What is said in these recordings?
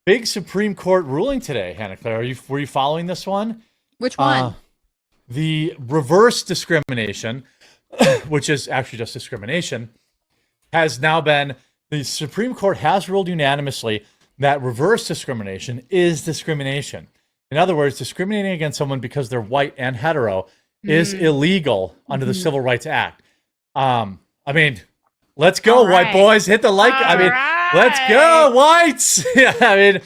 Big Supreme Court ruling today, Hannah Claire. Were you following this one? Which Uh, one? the reverse discrimination, which is actually just discrimination, has now been the Supreme Court has ruled unanimously that reverse discrimination is discrimination. In other words, discriminating against someone because they're white and hetero is illegal under the Civil Rights Act. I mean, let's go, All white right. boys, hit the like. I mean, let's go, whites. Yeah, I mean,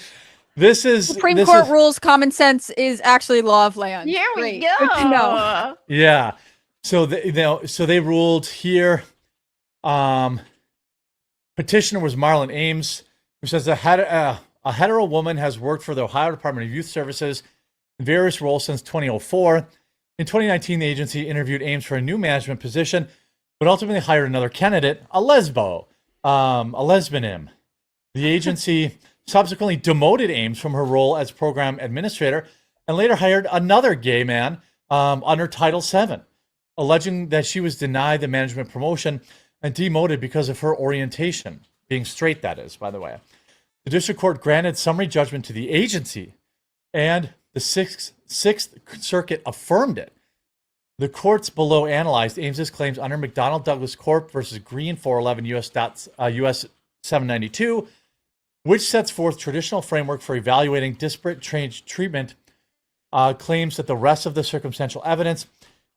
this is Supreme this Court is, rules common sense is actually law of land. Here we Great. go. Good to know. yeah. So they ruled here. Petitioner was Marlon Ames, who says a hetero woman has worked for the Ohio Department of Youth Services in various roles since 2004. In 2019, the agency interviewed Ames for a new management position, but ultimately hired another candidate, a lesbianim. The agency subsequently demoted Ames from her role as program administrator and later hired another gay man under Title VII, alleging that she was denied the management promotion and demoted because of her orientation, being straight, that is, by the way. The district court granted summary judgment to the agency, and the Sixth Circuit affirmed it. The courts below analyzed Ames's claims under McDonnell Douglas Corp. Versus Green 411 US 792, which sets forth traditional framework for evaluating disparate treatment, claims that the rest of the circumstantial evidence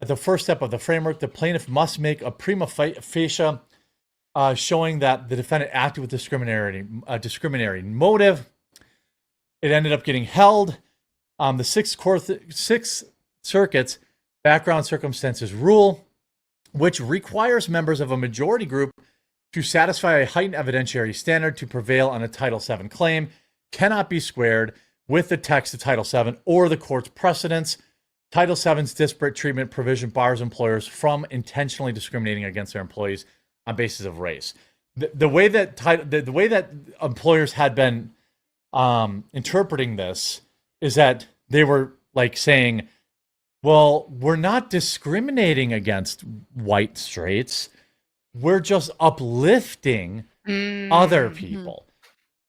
at the first step of the framework, the plaintiff must make a prima facie showing that the defendant acted with discriminatory motive. It ended up getting held. The Sixth Circuit's background circumstances rule, which requires members of a majority group to satisfy a heightened evidentiary standard to prevail on a Title VII claim, cannot be squared with the text of Title VII or the court's precedents. Title VII's disparate treatment provision bars employers from intentionally discriminating against their employees on basis of race. The way that employers had been interpreting this is that they were like saying, well, we're not discriminating against white straights. We're just uplifting other people.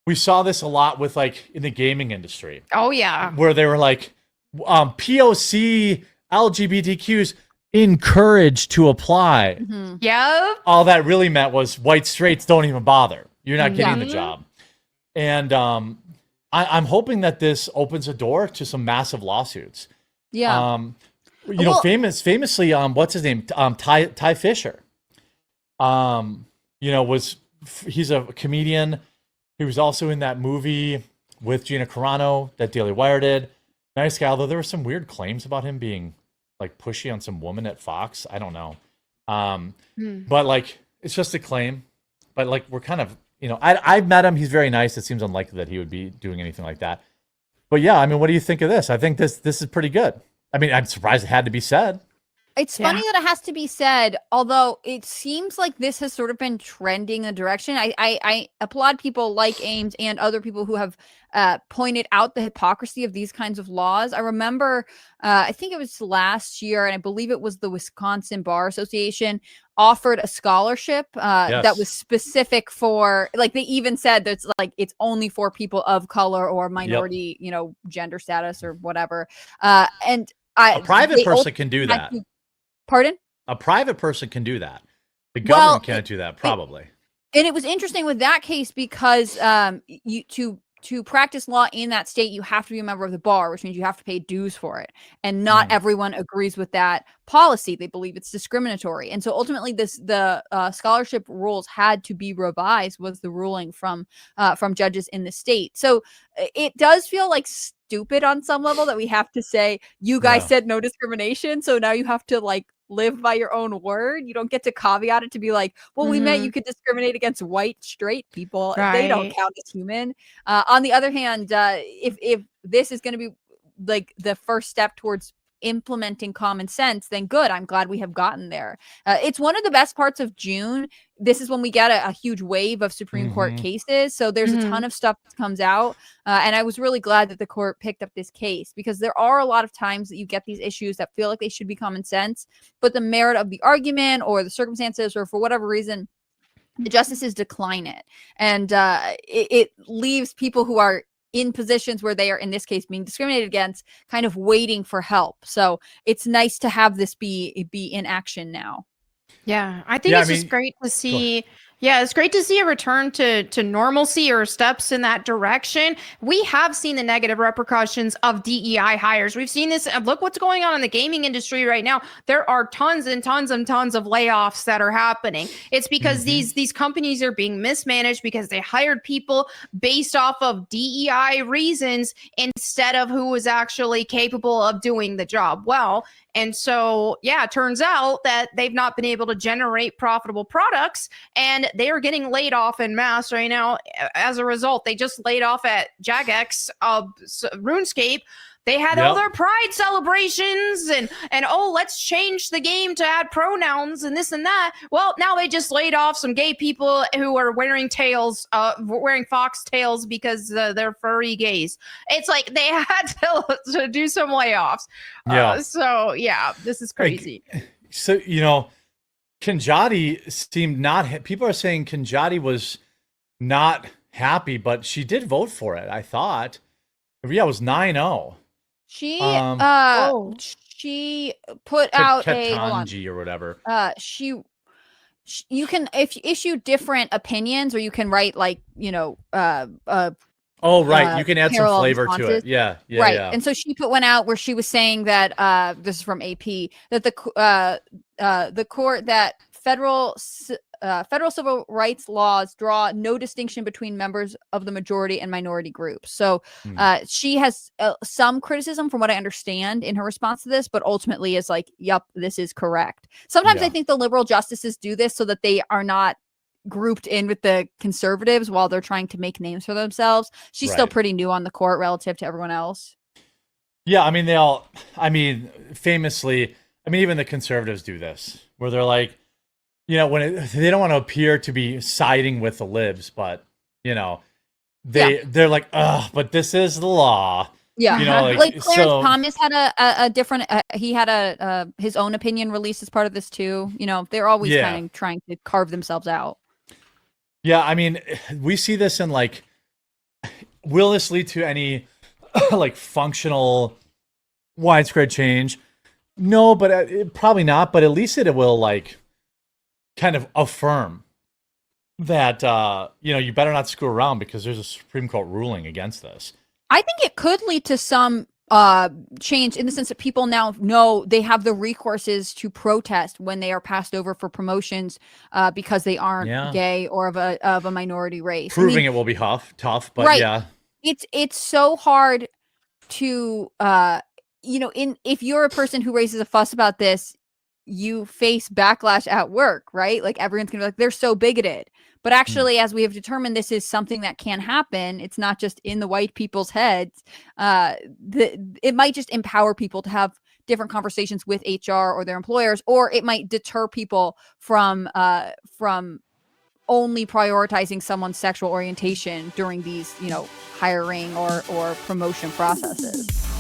We saw this a lot with like in the gaming industry. Oh, yeah. Where they were like, POC LGBTQs encouraged to apply. Yep. All that really meant was white straights don't even bother. You're not getting the job. And I'm hoping that this opens a door to some massive lawsuits. Yeah. Famously, what's his name? Ty Fisher. He's a comedian. He was also in that movie with Gina Carano that Daily Wire did. Nice guy, although there were some weird claims about him being like pushy on some woman at Fox. I don't know. But like, it's just a claim. But like, we're kind of, I've met him. He's very nice. It seems unlikely that he would be doing anything like that. But yeah, I mean, what do you think of this? I think this is pretty good. I mean, I'm surprised it had to be said. It's funny that it has to be said, although it seems like this has sort of been trending the direction. I applaud people like Ames and other people who have pointed out the hypocrisy of these kinds of laws. I remember, I think it was last year, and I believe it was the Wisconsin Bar Association offered a scholarship that was specific for, like, they even said that's like it's only for people of color or minority, gender status or whatever. And a private person can do that. Pardon? A private person can do that. The government can't do that, probably. And it was interesting with that case because to practice law in that state, you have to be a member of the bar, which means you have to pay dues for it. And not everyone agrees with that policy. They believe it's discriminatory. And so ultimately the scholarship rules had to be revised, was the ruling from judges in the state. So it does feel like stupid on some level that we have to say, you guys said no discrimination. So now you have to like live by your own word. You don't get to caveat it to be like, well, we meant you could discriminate against white straight people. They don't count as human. On the other hand, if this is going to be like the first step towards implementing common sense, then good. I'm glad we have gotten there. It's one of the best parts of June. This is when we get a huge wave of Supreme Court cases. So there's a ton of stuff that comes out. And I was really glad that the court picked up this case, because there are a lot of times that you get these issues that feel like they should be common sense, but the merit of the argument or the circumstances or for whatever reason, the justices decline it. And it leaves people who are in positions where they are, in this case, being discriminated against, kind of waiting for help. So it's nice to have this be in action now. Yeah, I think just great to see. Yeah, it's great to see a return to normalcy or steps in that direction. We have seen the negative repercussions of DEI hires. We've seen this. Look what's going on in the gaming industry right now. There are tons and tons and tons of layoffs that are happening. It's because these companies are being mismanaged because they hired people based off of DEI reasons instead of who was actually capable of doing the job well. And so, yeah, it turns out that they've not been able to generate profitable products, and they are getting laid off en masse right now. As a result, they just laid off at Jagex, RuneScape. They had all their pride celebrations and oh, let's change the game to add pronouns and this and that. Well, now they just laid off some gay people who are wearing tails, wearing fox tails because they're furry gays. It's like they had to do some layoffs. So yeah, this is crazy. So, Kenjati seemed not. People are saying Kenjati was not happy, but she did vote for it. I thought. Yeah, it was 9-0. She put out a Ketanji or whatever. You can issue different opinions, or you can write you can add some flavor responses to it. Yeah. Right. Yeah. And so she put one out where she was saying that this is from AP, that the court, that federal civil rights laws draw no distinction between members of the majority and minority groups. So she has some criticism, from what I understand, in her response to this, but ultimately is like, yep, this is correct. Sometimes I think the liberal justices do this so that they are not grouped in with the conservatives while they're trying to make names for themselves. She's still pretty new on the court relative to everyone else. Yeah, famously, even the conservatives do this, where they're like, when they don't want to appear to be siding with the libs, but they're like, but this is the law. Yeah, Clarence Thomas had a different. He had his own opinion released as part of this too. They're always kind of trying to carve themselves out. Yeah, we see this in will this lead to any functional widespread change? No, but probably not. But at least it will kind of affirm that you better not screw around, because there's a Supreme Court ruling against this. I think it could lead to some change in the sense that people now know they have the recourses to protest when they are passed over for promotions because they aren't gay or of a minority race. Proving it will be tough, but it's so hard to if you're a person who raises a fuss about this, you face backlash at work, right? Like, everyone's gonna be like, they're so bigoted. But actually, as we have determined, this is something that can happen. It's not just in the white people's heads. It might just empower people to have different conversations with HR or their employers, or it might deter people from only prioritizing someone's sexual orientation during these, hiring or promotion processes.